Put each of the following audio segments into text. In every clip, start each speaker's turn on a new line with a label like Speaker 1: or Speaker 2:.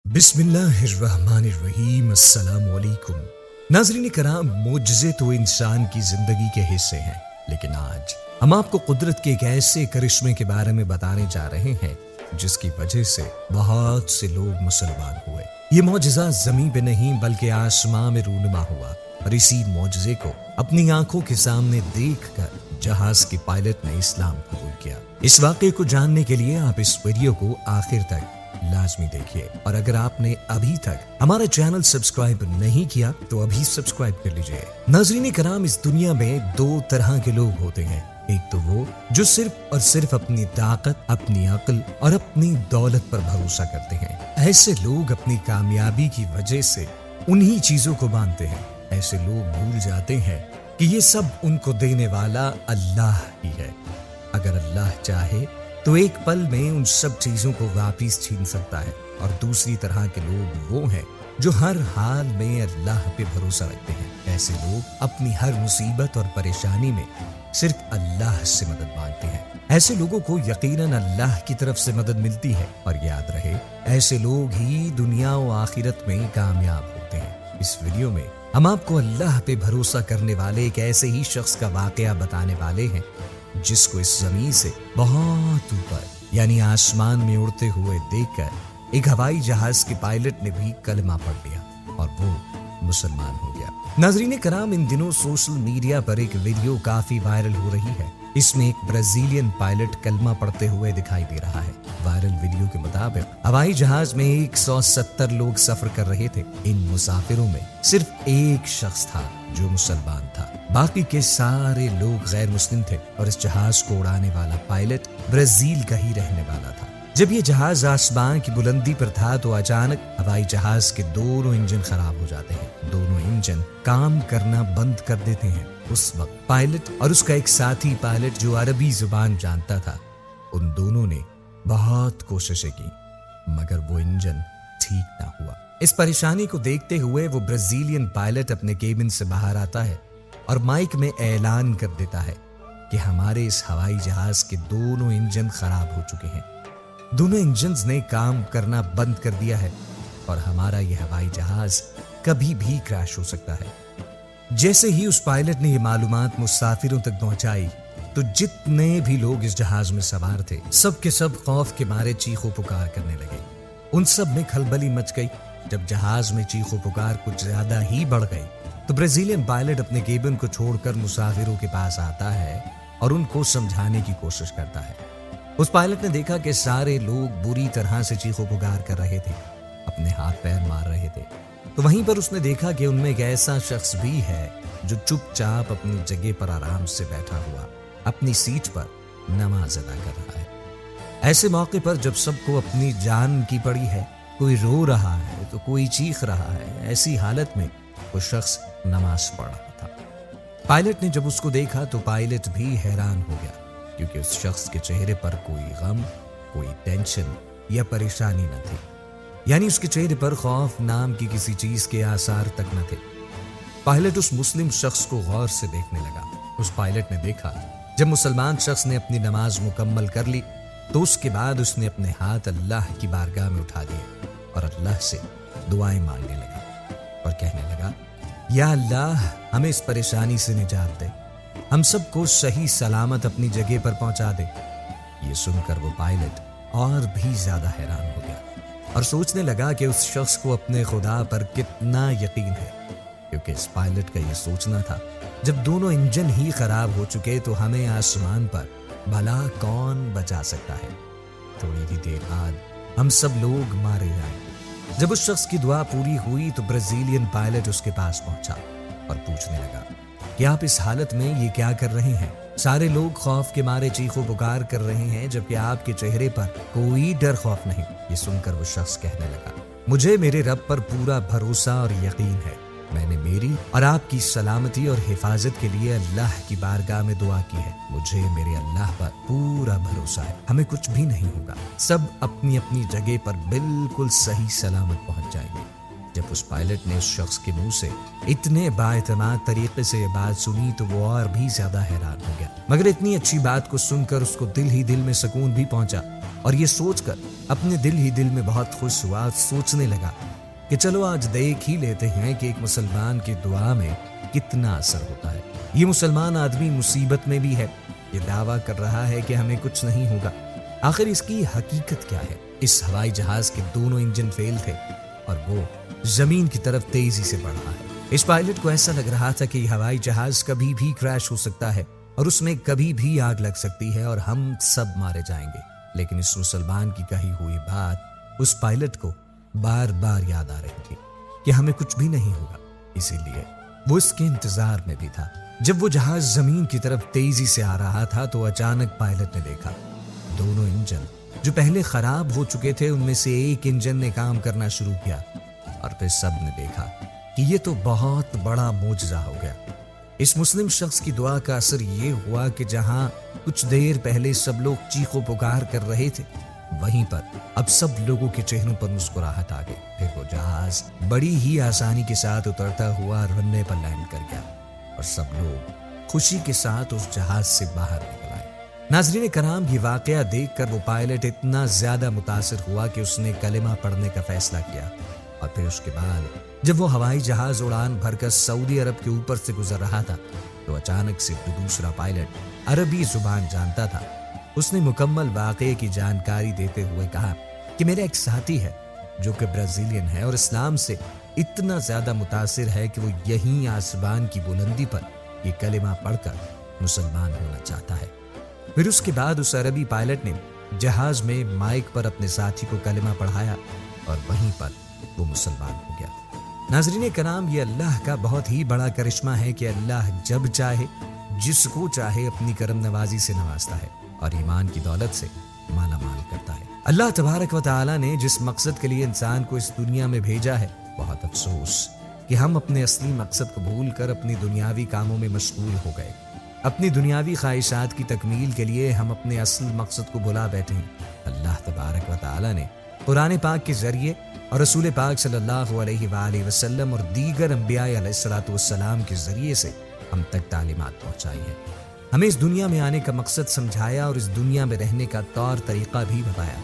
Speaker 1: बिस्मिल्लाहिर्रहमानिर्रहीम। अस्सलाम वालेकुम। नाज़रीन करام, मुआजिज़े तो इंसान की ज़िंदगी के हिस्से हैं, लेकिन आज हम आपको कुदरत के एक ऐसे करिश्मे के बारे में बताने जा रहे हैं जिसकी वजह से बहुत से लोग मुसलमान हुए। ये मौजज़ा ज़मीन पे नहीं बल्कि आसमां में रूनुमा हुआ, और इसी मौजज़े को अपनी आंखों के सामने देखकर जहाज के पायलट ने इस्लाम कबूल किया। इस वाक़े को जानने के लिए आप इस वीडियो को आखिर तक लाजमी देखिए, और अगर आपने अभी तक हमारा चैनल सब्सक्राइब नहीं किया तो अभी सब्सक्राइब कर लीजिए। नाज़रीन कराम, इस दुनिया में दो तरह के लोग होते हैं। एक तो वो जो सिर्फ और सिर्फ अपनी ताकत, अपनी अक्ल और अपनी दौलत पर भरोसा करते हैं। ऐसे लोग अपनी कामयाबी की वजह से उन्हीं चीजों को मानते हैं। ऐसे लोग भूल जाते हैं कि ये सब उनको देने वाला अल्लाह ही है। अगर अल्लाह चाहे तो एक पल में उन सब चीजों को वापिस छीन सकता है। और दूसरी तरह के लोग वो हैं जो हर हाल में अल्लाह पे भरोसा रखते हैं। ऐसे लोग अपनी हर मुसीबत और परेशानी में सिर्फ अल्लाह से मदद मांगते हैं। ऐसे लोगों को यकीनन अल्लाह की तरफ से मदद मिलती है, और याद रहे, ऐसे लोग ही दुनिया और आखिरत में कामयाब होते हैं। इस वीडियो में हम आपको अल्लाह पे भरोसा करने वाले एक ऐसे ही शख्स का वाकया बताने वाले हैं जिसको इस जमीन से बहुत ऊपर यानी आसमान में उड़ते हुए देखकर एक हवाई जहाज के पायलट ने भी कलमा पढ़ लिया और वो मुसलमान हो गया। नाज़रीन कराम, इन दिनों सोशल मीडिया पर एक वीडियो काफी वायरल हो रही है। इसमें एक ब्राजीलियन पायलट कलमा पढ़ते हुए दिखाई दे रहा है। वायरल वीडियो के मुताबिक हवाई जहाज में 170 लोग सफर कर रहे थे। इन मुसाफिरों में सिर्फ एक शख्स था जो मुसलमान था, बाकी के सारे लोग गैर मुस्लिम थे। और इस जहाज को उड़ाने वाला पायलट ब्राजील का ही रहने वाला था। जब ये जहाज आसमान की बुलंदी पर था तो अचानक हवाई जहाज के दोनों इंजन खराब हो जाते हैं। दोनों इंजन काम करना बंद कर देते हैं। उस वक्त पायलट और उसका एक साथी पायलट जो अरबी जुबान जानता था, उन दोनों ने बहुत कोशिशें की, मगर वो इंजन ठीक ना हुआ। इस परेशानी को देखते हुए वो ब्राजीलियन पायलट अपने केबिन से बाहर आता है और माइक में ऐलान कर देता है कि हमारे इस हवाई जहाज के दोनों इंजन खराब हो चुके हैं। दोनों इंजन्स ने काम करना बंद कर दिया है और हमारा यह हवाई जहाज कभी भी क्रैश हो सकता है। जैसे ही उस पायलट ने ये मालूमात मुसाफिरों तक पहुंचाई तो जितने भी लोग इस जहाज में सवार थे, सब के सब खौफ के मारे चीखों पुकार करने लगे। उन सब में खलबली मच गई। जब जहाज में चीखों पुकार कुछ ज्यादा ही बढ़ गई तो ब्राजीलियन पायलट अपने केबिन को छोड़कर मुसाफिरों के पास आता है और उनको समझाने की कोशिश करता है। उस पायलट ने देखा कि सारे लोग बुरी तरह से चीखों पुकार कर रहे थे, अपने हाथ पैर मार रहे थे। तो वहीं पर उसने देखा कि उनमें एक ऐसा शख्स भी है जो चुपचाप अपनी जगह पर आराम से बैठा हुआ अपनी सीट पर नमाज अदा कर रहा है। ऐसे मौके पर जब सबको अपनी जान की पड़ी है, कोई रो रहा है तो कोई चीख रहा है, ऐसी हालत में वो शख्स नमाज पढ़ रहा था। पायलट ने जब उसको देखा तो पायलट भी हैरान हो गया, क्योंकि उस शख्स के चेहरे पर कोई गम, कोई टेंशन या परेशानी न थी। यानी उसके चेहरे पर खौफ नाम की किसी चीज के आसार तक न थे। पायलट उस मुस्लिम शख्स को गौर से देखने लगा। उस पायलट ने देखा जब मुसलमान शख्स ने अपनी नमाज मुकम्मल कर ली तो उसके बाद उसने अपने हाथ अल्लाह की बारगाह में उठा दिए और अल्लाह से दुआएं मांगने लगा और कहने लगा, या अल्लाह, हमें इस परेशानी से निजात दे, हम सबको सही सलामत अपनी जगह पर पहुंचा दे। ये सुनकर वो पायलट और भी ज्यादा हैरान हो गया और सोचने लगा कि उस शख्स को अपने खुदा पर कितना यकीन है, क्योंकि इस पायलट का ये सोचना था जब दोनों इंजन ही खराब हो चुके तो हमें आसमान पर भला कौन बचा सकता है। थोड़ी ही देर बाद हम सब लोग मारे जाएंगे। जब उस शख्स की दुआ पूरी हुई तो ब्राजीलियन पायलट उसके पास पहुंचा और पूछने लगा कि आप इस हालत में ये क्या कर रहे हैं? सारे लोग खौफ के मारे चीखों पुकार कर रहे हैं, जबकि आपके चेहरे पर कोई डर खौफ नहीं। ये सुनकर वो शख्स कहने लगा, मुझे मेरे रब पर पूरा भरोसा और यकीन है। मैंने मेरी और आपकी सलामती और हिफाजत के लिए अल्लाह की बारगाह में दुआ की है। मुझे मेरे अल्लाह पर पूरा भरोसा है, हमें कुछ भी नहीं होगा। सब अपनी अपनी जगह पर बिल्कुल सही सलामत पहुंच जाएंगे। जब उस पायलट ने उस शख्स के मुंह से इतने बाएतमाद तरीके से ये बात सुनी तो वो और भी ज्यादा हैरान हो गया। मगर इतनी अच्छी बात को सुनकर उसको दिल ही दिल में सुकून भी पहुंचा اور یہ سوچ کر اپنے دل ہی دل میں بہت خوش ہوا، سوچنے لگا کہ چلو آج دیکھ ہی لیتے ہیں کہ ایک مسلمان کی دعا میں کتنا اثر ہوتا ہے۔ یہ مسلمان آدمی مصیبت میں بھی ہے، یہ دعویٰ کر رہا ہے کہ ہمیں کچھ نہیں ہوگا، آخر اس کی حقیقت کیا ہے؟ اس ہوائی جہاز کے دونوں انجن فیل تھے اور وہ زمین کی طرف تیزی سے بڑھ رہا ہے۔ اس پائلٹ کو ایسا لگ رہا تھا کہ یہ ہوائی جہاز کبھی بھی کریش ہو سکتا ہے اور اس میں کبھی بھی آگ لگ سکتی ہے اور ہم سب مارے جائیں گے۔ لیکن اس مسلمان کی کہی ہوئی بات اس پائلٹ کو بار بار یاد آ رہی تھی کہ ہمیں کچھ بھی نہیں ہوگا، اسی لیے وہ اس کے انتظار میں بھی تھا۔ جب وہ جہاز زمین کی طرف تیزی سے آ رہا تھا تو اچانک پائلٹ نے دیکھا دونوں انجن جو پہلے خراب ہو چکے تھے ان میں سے ایک انجن نے کام کرنا شروع کیا، اور پھر سب نے دیکھا کہ یہ تو بہت بڑا معجزہ ہو گیا۔ اس مسلم شخص کی دعا کا اثر یہ ہوا کہ جہاں کچھ دیر پہلے سب لوگ چیخ و پکار کر رہے تھے، وہیں پر اب سب لوگوں کے چہروں پر مسکراہٹ آ گئی۔ پھر وہ جہاز بڑی ہی آسانی کے ساتھ اترتا ہوا رنوے پر لینڈ کر گیا اور سب لوگ خوشی کے ساتھ اس جہاز سے باہر نکل آئے۔ ناظرین کرام، یہ واقعہ دیکھ کر وہ پائلٹ اتنا زیادہ متاثر ہوا کہ اس نے کلمہ پڑھنے کا فیصلہ کیا، اور پھر اس کے بعد جب وہ ہوائی جہاز اڑان بھر کر سعودی عرب کے اوپر سے گزر رہا تھا تو اچانک سے دوسرا پائلٹ عربی زبان جانتا تھا، اس نے مکمل واقعے کی جانکاری دیتے ہوئے کہا کہ میرا ایک ساتھی ہے جو کہ برازیلین ہے اور اسلام سے اتنا زیادہ متاثر ہے کہ وہ یہیں آسمان کی بلندی پر یہ کلمہ پڑھ کر مسلمان ہونا چاہتا ہے۔ پھر اس کے بعد اس عربی پائلٹ نے جہاز میں مائک پر اپنے ساتھی کو کلمہ پڑھایا اور وہیں پر وہ مسلمان ہو گیا۔ ناظرین کرام، یہ اللہ کا بہت ہی بڑا کرشمہ ہے کہ اللہ جب چاہے جس کو چاہے اپنی کرم نوازی سے نوازتا ہے اور ایمان کی دولت سے مالا مال کرتا ہے۔ اللہ تبارک و تعالی نے جس مقصد کے لیے انسان کو اس دنیا میں بھیجا ہے، بہت افسوس کہ ہم اپنے اصلی مقصد کو بھول کر اپنی دنیاوی کاموں میں مشغول ہو گئے۔ اپنی دنیاوی خواہشات کی تکمیل کے لیے ہم اپنے اصل مقصد کو بھلا بیٹھے ہیں۔ اللہ تبارک و تعالی نے قرآن پاک کے ذریعے اور رسول پاک صلی اللہ علیہ وآلہ وسلم اور دیگر انبیاء علیہ السلام کے ذریعے سے ہم تک تعلیمات پہنچائی ہیں، ہمیں اس دنیا میں آنے کا مقصد سمجھایا اور اس دنیا میں رہنے کا طور طریقہ بھی بتایا۔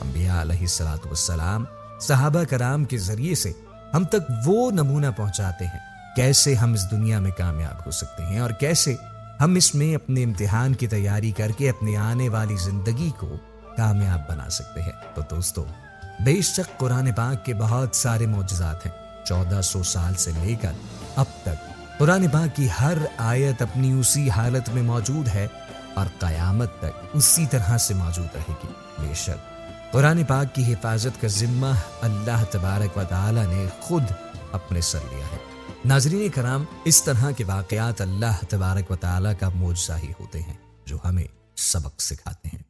Speaker 1: انبیاء علیہ السلام، صحابہ کرام کے ذریعے سے ہم تک وہ نمونہ پہنچاتے ہیں کیسے ہم اس دنیا میں کامیاب ہو سکتے ہیں اور کیسے ہم اس میں اپنے امتحان کی تیاری کر کے اپنے آنے والی زندگی کو کامیاب بنا سکتے ہیں۔ تو دوستو، بے شک قرآن پاک کے بہت سارے معجزات ہیں۔ 1400 سال سے لے کر اب تک قرآن پاک کی ہر آیت اپنی اسی حالت میں موجود ہے اور قیامت تک اسی طرح سے موجود رہے گی۔ بے شک قرآن پاک کی حفاظت کا ذمہ اللہ تبارک و تعالی نے خود اپنے سر لیا ہے۔ ناظرین کرام، اس طرح کے واقعات اللہ تبارک و تعالی کا معجزہ ہی ہوتے ہیں جو ہمیں سبق سکھاتے ہیں۔